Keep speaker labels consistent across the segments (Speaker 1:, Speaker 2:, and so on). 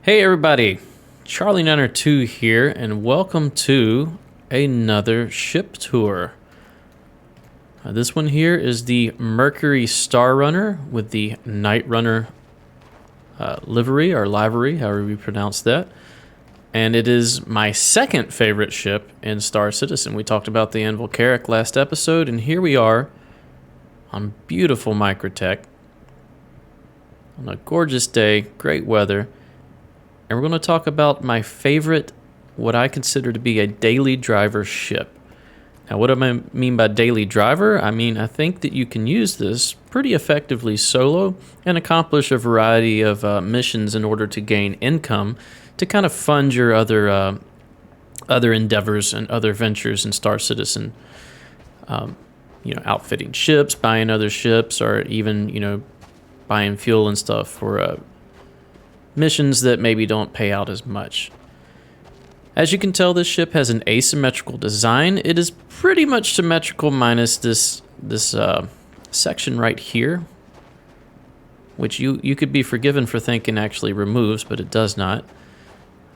Speaker 1: Hey everybody, Charlie902 here, and welcome to another ship tour. This one here is the Mercury Star Runner with the Night Runner livery, or livery, however you pronounce that. And it is my second favorite ship in Star Citizen. We talked about the Anvil Carrack last episode, and here we are on beautiful Microtech on a gorgeous day, great weather. And we're going to talk about my favorite, what I consider to be a daily driver ship. Now, what do I mean by daily driver? I mean, I think that you can use this pretty effectively solo and accomplish a variety of missions in order to gain income to kind of fund your other endeavors and other ventures in Star Citizen. Outfitting ships, buying other ships, or even, buying fuel and stuff for missions that maybe don't pay out as much. As you can tell, this ship has an asymmetrical design. It is pretty much symmetrical minus this section right here, which you could be forgiven for thinking actually removes, but it does not.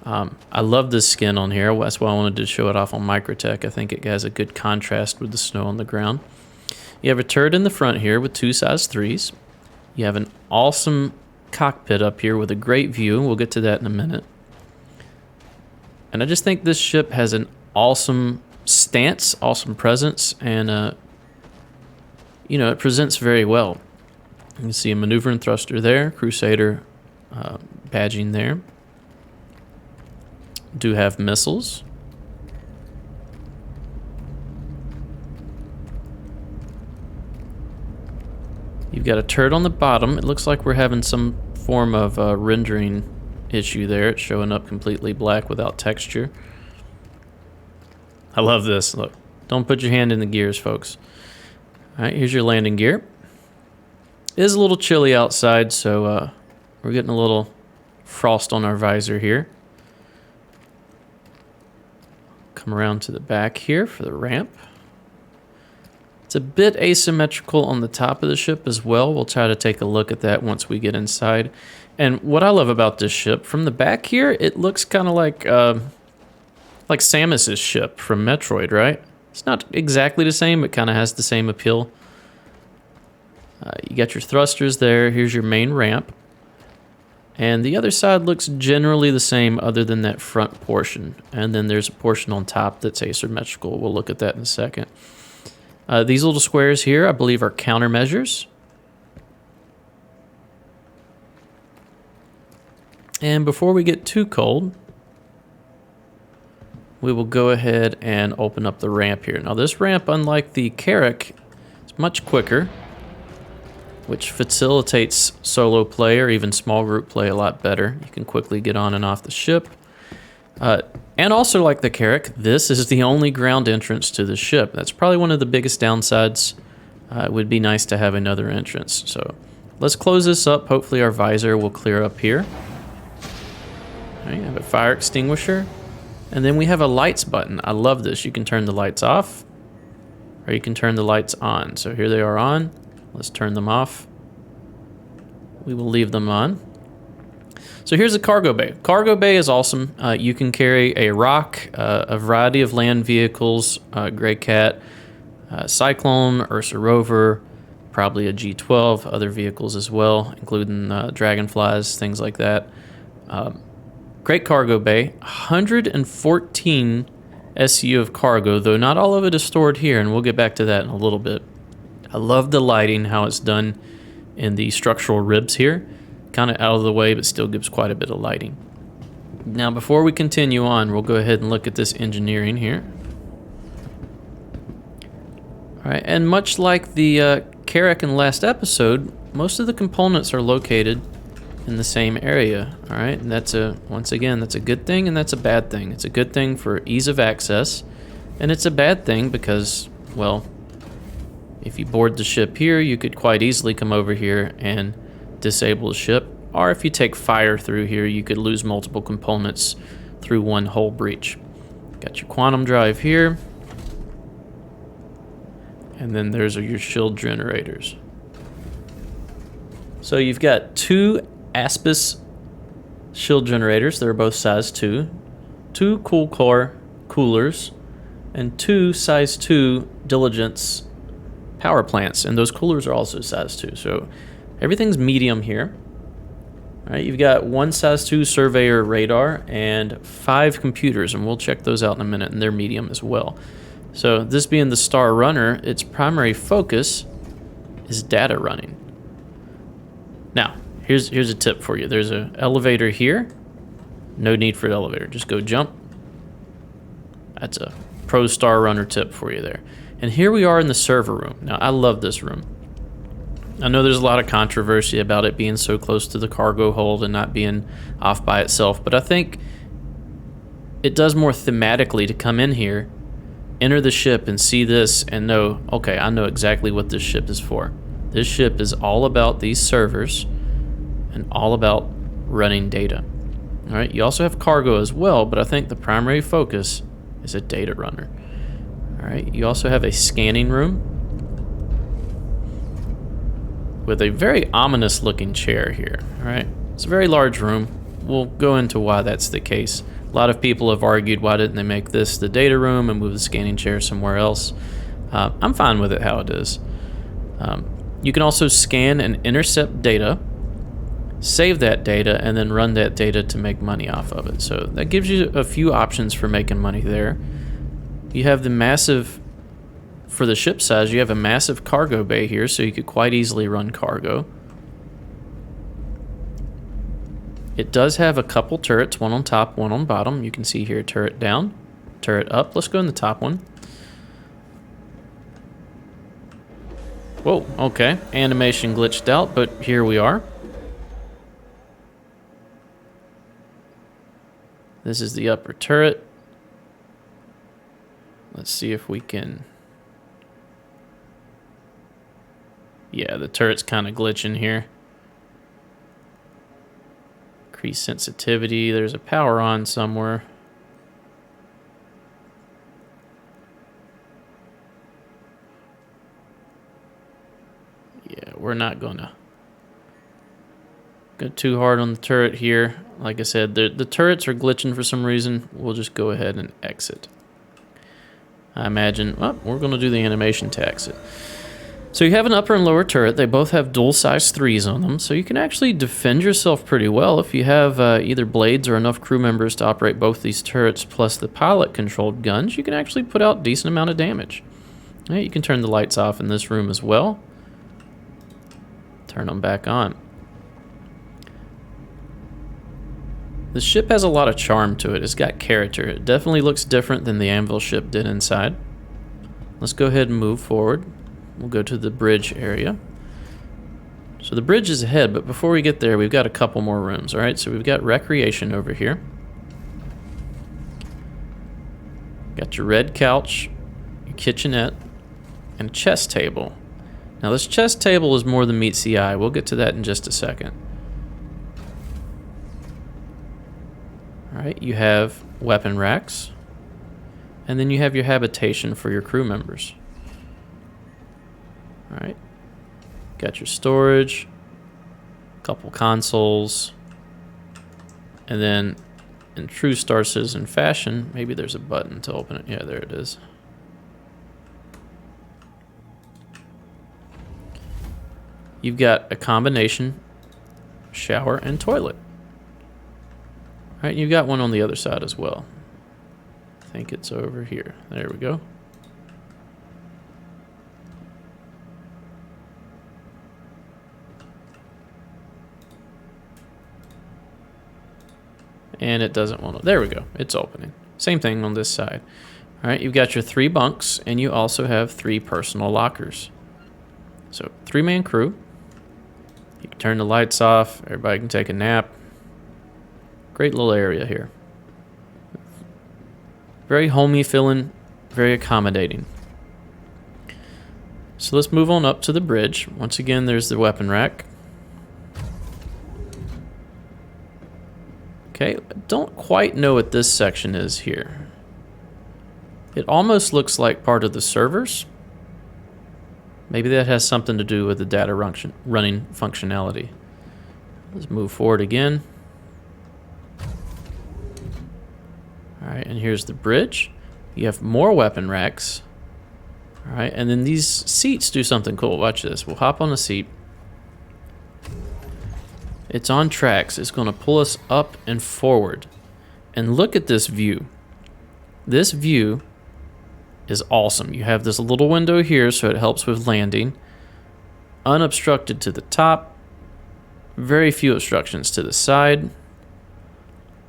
Speaker 1: I love this skin on here. That's why I wanted to show it off on Microtech. I think it has a good contrast with the snow on the ground. You have a turret in the front here with two size 3s. You have an awesome cockpit up here with a great view. We'll get to that in a minute. And I just think this ship has an awesome stance, awesome presence, and it presents very well. You can see a maneuvering thruster there, Crusader badging there. Do have missiles. You've got a turret on the bottom. It looks like we're having some form of rendering issue there. It's showing up completely black without texture. I love this. Look, don't put your hand in the gears, folks. All right, here's your landing gear. It is a little chilly outside, so we're getting a little frost on our visor here. Come around to the back here for the ramp. It's a bit asymmetrical on the top of the ship as well. We'll try to take a look at that once we get inside. And what I love about this ship, from the back here, it looks kind of like Samus's ship from Metroid, right? It's not exactly the same, but kind of has the same appeal. You got your thrusters there. Here's your main ramp. And the other side looks generally the same other than that front portion. And then there's a portion on top that's asymmetrical. We'll look at that in a second. These little squares here, I believe, are countermeasures. And before we get too cold, we will go ahead and open up the ramp here. Now this ramp, unlike the Carrack, is much quicker, which facilitates solo play or even small group play a lot better. You can quickly get on and off the ship. And also, like the Carrack, this is the only ground entrance to the ship. That's probably one of the biggest downsides. It would be nice to have another entrance. So let's close this up. Hopefully our visor will clear up here. All right, have a fire extinguisher. And then we have a lights button. I love this. You can turn the lights off, or you can turn the lights on. So here they are on. Let's turn them off. We will leave them on. So here's the cargo bay. Cargo bay is awesome. You can carry a rock, a variety of land vehicles, Grey Cat, Cyclone, Ursa Rover, probably a G12, other vehicles as well, including Dragonflies, things like that. Great cargo bay. 114 SU of cargo, though not all of it is stored here, and we'll get back to that in a little bit. I love the lighting, how it's done in the structural ribs here. Kind of out of the way, but still gives quite a bit of lighting. Now, before we continue on, we'll go ahead and look at this engineering here. All right, and much like the Carrack in the last episode, most of the components are located in the same area. All right, and once again, that's a good thing and that's a bad thing. It's a good thing for ease of access, and it's a bad thing because, well, if you board the ship here, you could quite easily come over here and disable the ship, or if you take fire through here, you could lose multiple components through one hull breach. Got your quantum drive here, and then there's your shield generators. So you've got two Aspis shield generators. They're both size 2. 2 cool core coolers, and 2 size 2 diligence power plants. And those coolers are also size 2. So everything's medium here. All right, you've got 1 size 2 surveyor radar and 5 computers, and we'll check those out in a minute, and they're medium as well. So this being the Star Runner, its primary focus is data running. Now, here's a tip for you. There's an elevator here. No need for an elevator. Just go jump. That's a pro Star Runner tip for you there. And here we are in the server room. Now, I love this room. I know there's a lot of controversy about it being so close to the cargo hold and not being off by itself, but I think it does more thematically to come in here, enter the ship, and see this and know, okay, I know exactly what this ship is for. This ship is all about these servers and all about running data. All right, you also have cargo as well, but I think the primary focus is a data runner. All right, you also have a scanning room with a very ominous looking chair here. All right, it's a very large room. We'll go into why that's the case. A lot of people have argued, why didn't they make this the data room and move the scanning chair somewhere else? I'm fine with it how it is. You can also scan and intercept data, save that data, and then run that data to make money off of it. So that gives you a few options for making money there. You have the massive, for the ship size, you have a massive cargo bay here, so you could quite easily run cargo. It does have a couple turrets, one on top, one on bottom. You can see here, turret down, turret up. Let's go in the top one. Whoa, okay. Animation glitched out, but here we are. This is the upper turret. Let's see if we can... Yeah, the turret's kind of glitching here. Increase sensitivity. There's a power on somewhere. Yeah, we're not gonna go too hard on the turret here. Like I said, the turrets are glitching for some reason. We'll just go ahead and exit. I imagine, well, we're gonna do the animation to exit. So you have an upper and lower turret. They both have dual size 3s on them, so you can actually defend yourself pretty well if you have either blades or enough crew members to operate both these turrets plus the pilot-controlled guns. You can actually put out a decent amount of damage. All right, you can turn the lights off in this room as well. Turn them back on. The ship has a lot of charm to it. It's got character. It definitely looks different than the Anvil ship did inside. Let's go ahead and move forward. We'll go to the bridge area. So the bridge is ahead, but before we get there, we've got a couple more rooms. All right, so we've got recreation over here. Got your red couch, your kitchenette, and a chess table. Now this chess table is more than meets the eye. We'll get to that in just a second. All right, you have weapon racks, and then you have your habitation for your crew members. All right, got your storage, couple consoles, and then in true Star Citizen fashion, maybe there's a button to open it. Yeah, there it is. You've got a combination shower and toilet. All right, you've got one on the other side as well. I think it's over here. There we go. And it doesn't want to. There we go. It's opening. Same thing on this side. All right, you've got your 3 bunks, and you also have 3 personal lockers. So 3-man crew. You can turn the lights off. Everybody can take a nap. Great little area here. Very homey feeling, very accommodating. So let's move on up to the bridge. Once again, there's the weapon rack. Okay, I don't quite know what this section is here. It almost looks like part of the servers. Maybe that has something to do with the data running functionality. Let's move forward again. All right, and here's the bridge. You have more weapon racks. All right, and then these seats do something cool. Watch this. We'll hop on the seat. It's on tracks. It's going to pull us up and forward. And look at this view. This view is awesome. You have this little window here, so it helps with landing. Unobstructed to the top. Very few obstructions to the side.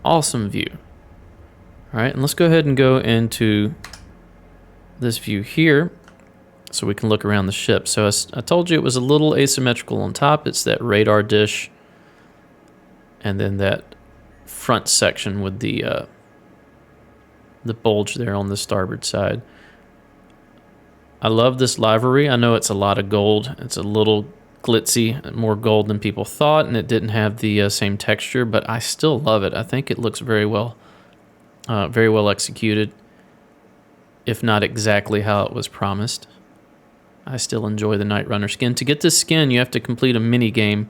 Speaker 1: Awesome view. All right, and let's go ahead and go into this view here so we can look around the ship. So I told you it was a little asymmetrical on top. It's that radar dish and then that front section with the bulge there on the starboard side. I love this livery. I know it's a lot of gold. It's a little glitzy, more gold than people thought, and it didn't have the same texture, but I still love it. I think it looks very well executed, if not exactly how it was promised. I still enjoy the Night Runner skin. To get this skin, you have to complete a mini game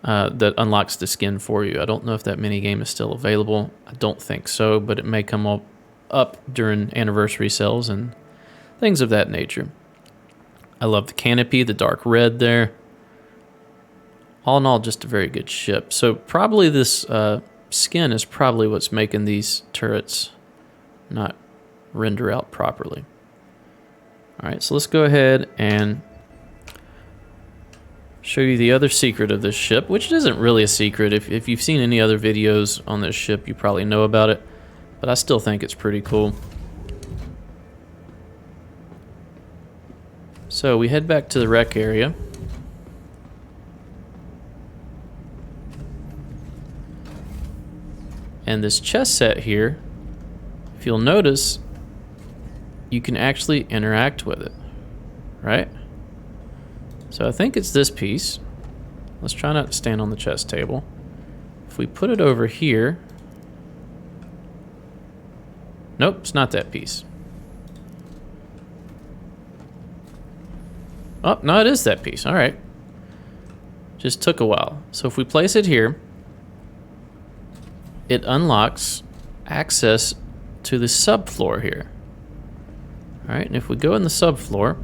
Speaker 1: that unlocks the skin for you. I don't know if that mini game is still available. I don't think so, but it may come up during anniversary sales and things of that nature. I love the canopy, the dark red there. All in all, just a very good ship. So probably this skin is probably what's making these turrets not render out properly. All right, so let's go ahead and show you the other secret of this ship, which isn't really a secret. If you've seen any other videos on this ship, you probably know about it, but I still think it's pretty cool. So we head back to the wreck area. And this chess set here, if you'll notice, you can actually interact with it, right? So I think it's this piece. Let's try not to stand on the chess table. If we put it over here, nope, it's not that piece. Oh, no, it is that piece. All right. Just took a while. So if we place it here, it unlocks access to the subfloor here. All right, and if we go in the subfloor,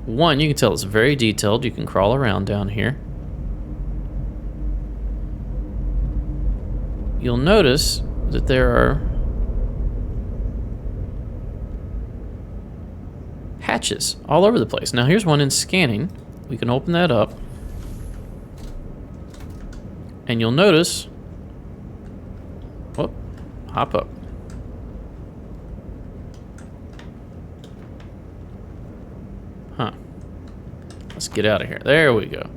Speaker 1: one, you can tell it's very detailed. You can crawl around down here. You'll notice that there are hatches all over the place. Now here's one in scanning. We can open that up. And you'll notice, whoop, hop up. Huh. Let's get out of here. There we go.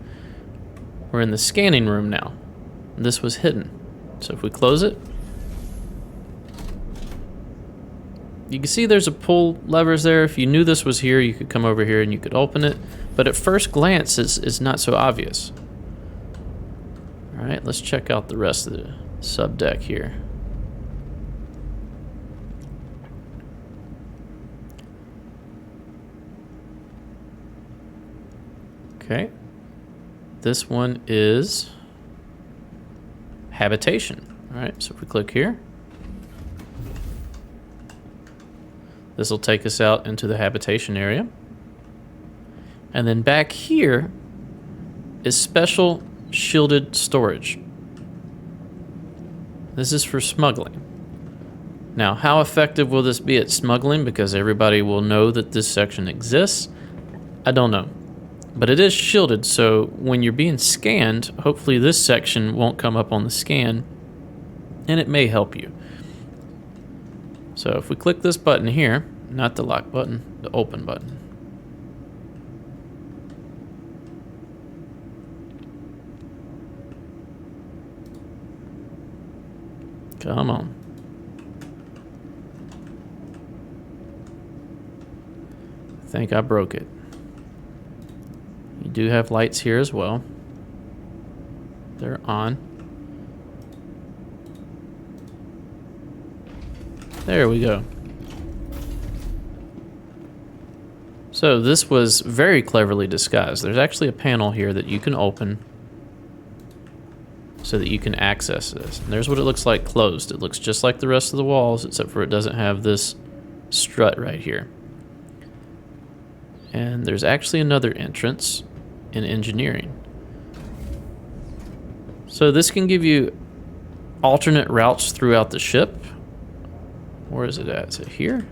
Speaker 1: We're in the scanning room now. This was hidden. So if we close it, you can see there's a pull levers there. If you knew this was here, you could come over here and you could open it. But at first glance, it's not so obvious. All right, let's check out the rest of the subdeck here. Okay. This one is Habitation. All right, so if we click here, this will take us out into the Habitation area. And then back here is special shielded storage. This is for smuggling. Now, how effective will this be at smuggling? Because everybody will know that this section exists. I don't know. But it is shielded, so when you're being scanned, hopefully this section won't come up on the scan, and it may help you. So if we click this button here, not the lock button, the open button. Come on. I think I broke it. You do have lights here as well. They're on. There we go. So this was very cleverly disguised. There's actually a panel here that you can open so that you can access this. And there's what it looks like closed. It looks just like the rest of the walls, except for it doesn't have this strut right here. And there's actually another entrance in engineering. So this can give you alternate routes throughout the ship. Where is it at? Is it here?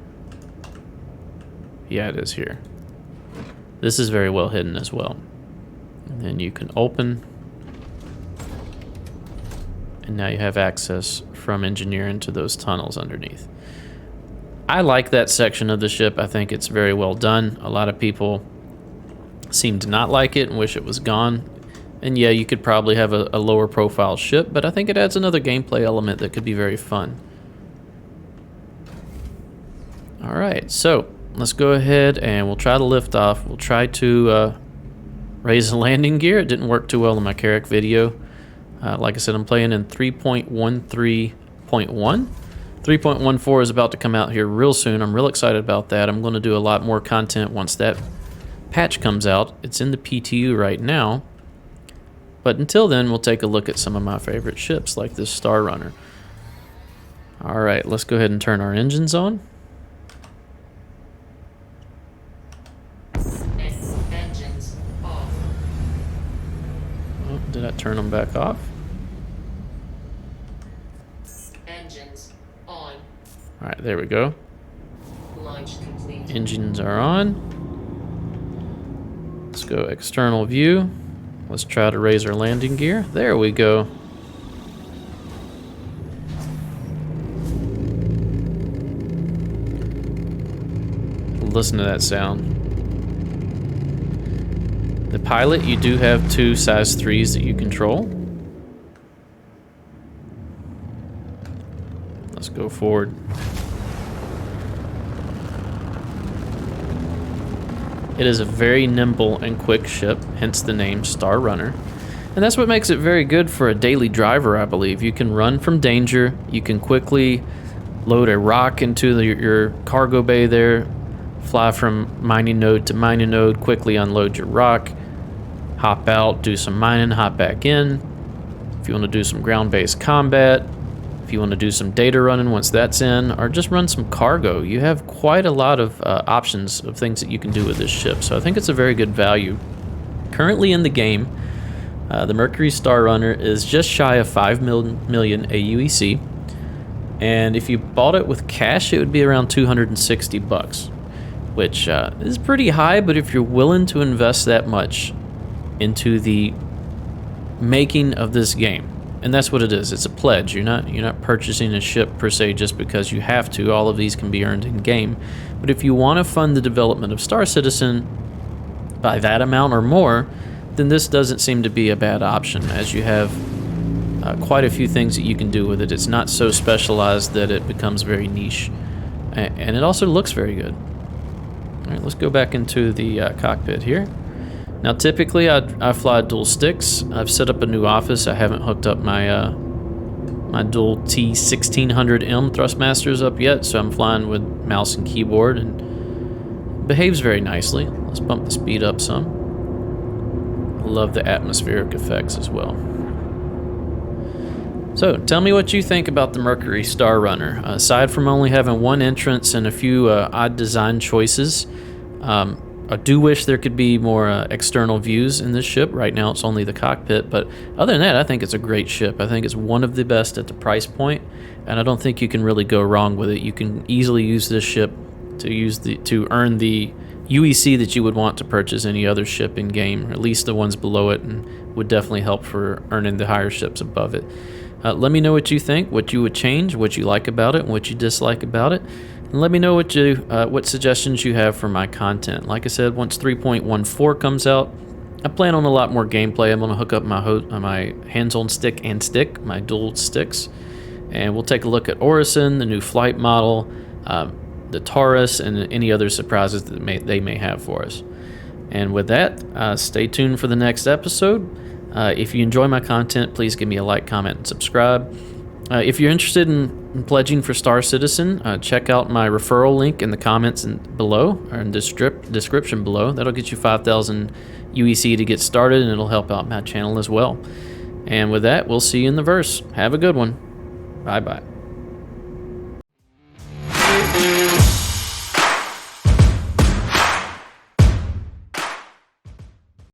Speaker 1: Yeah, it is here. This is very well hidden as well. And then you can open, and now you have access from engineering to those tunnels underneath. I like that section of the ship. I think it's very well done. A lot of people seem to not like it and wish it was gone. And yeah, you could probably have a lower profile ship, but I think it adds another gameplay element that could be very fun. Alright, so let's go ahead and we'll try to lift off. We'll try to raise the landing gear. It didn't work too well in my Carrack video. Like I said, I'm playing in 3.13.1. 3.14 is about to come out here real soon. I'm real excited about that. I'm going to do a lot more content once that patch comes out. It's in the PTU right now. But until then, we'll take a look at some of my favorite ships, like this Star Runner. Alright, let's go ahead and turn our engines on.
Speaker 2: Engines off.
Speaker 1: Oh, did I turn them back off?
Speaker 2: Engines on.
Speaker 1: Alright, there we go.
Speaker 2: Launch complete.
Speaker 1: Engines are on. Let's go external view. Let's try to raise our landing gear. There we go. Listen to that sound. The pilot, you do have two size 3s that you control. Let's go forward. It is a very nimble and quick ship, hence the name Star Runner. And that's what makes it very good for a daily driver, I believe. You can run from danger, you can quickly load a rock into your cargo bay there, fly from mining node to mining node, quickly unload your rock, hop out, do some mining, hop back in. If you want to do some ground-based combat, if you want to do some data running once that's in, or just run some cargo, you have quite a lot of options of things that you can do with this ship. So I think it's a very good value. Currently in the game, the Mercury Star Runner is just shy of 5 million AUEC. And if you bought it with cash, it would be around 260 bucks, which is pretty high, but if you're willing to invest that much into the making of this game, and that's what it is. It's a pledge. You're not purchasing a ship per se just because you have to. All of these can be earned in game. But if you want to fund the development of Star Citizen by that amount or more, then this doesn't seem to be a bad option, as you have quite a few things that you can do with it. It's not so specialized that it becomes very niche, and it also looks very good. All right, let's go back into the cockpit here. Now, typically, I fly dual sticks. I've set up a new office. I haven't hooked up my my dual T1600M Thrustmasters up yet, so I'm flying with mouse and keyboard, and it behaves very nicely. Let's bump the speed up some. I love the atmospheric effects as well. So, tell me what you think about the Mercury Star Runner. Aside from only having one entrance and a few odd design choices, I do wish there could be more external views in this ship. Right now it's only the cockpit, but other than that, I think it's a great ship. I think it's one of the best at the price point, and I don't think you can really go wrong with it. You can easily use this ship to earn the UEC that you would want to purchase any other ship in game, or at least the ones below it, and would definitely help for earning the higher ships above it. Let me know what you think, what you would change, what you like about it, and what you dislike about it. And let me know what suggestions you have for my content. Like I said, once 3.14 comes out, I plan on a lot more gameplay. I'm going to hook up my hands-on stick and stick, my dual sticks, and we'll take a look at Orison, the new flight model, the Taurus, and any other surprises that they may have for us. And with that, stay tuned for the next episode. If you enjoy my content, please give me a like, comment, and subscribe. If you're interested in pledging for Star Citizen, check out my referral link in the comments below, or in the description below. That'll get you 5,000 UEC to get started, and it'll help out my channel as well. And with that, we'll see you in the verse. Have a good one. Bye-bye.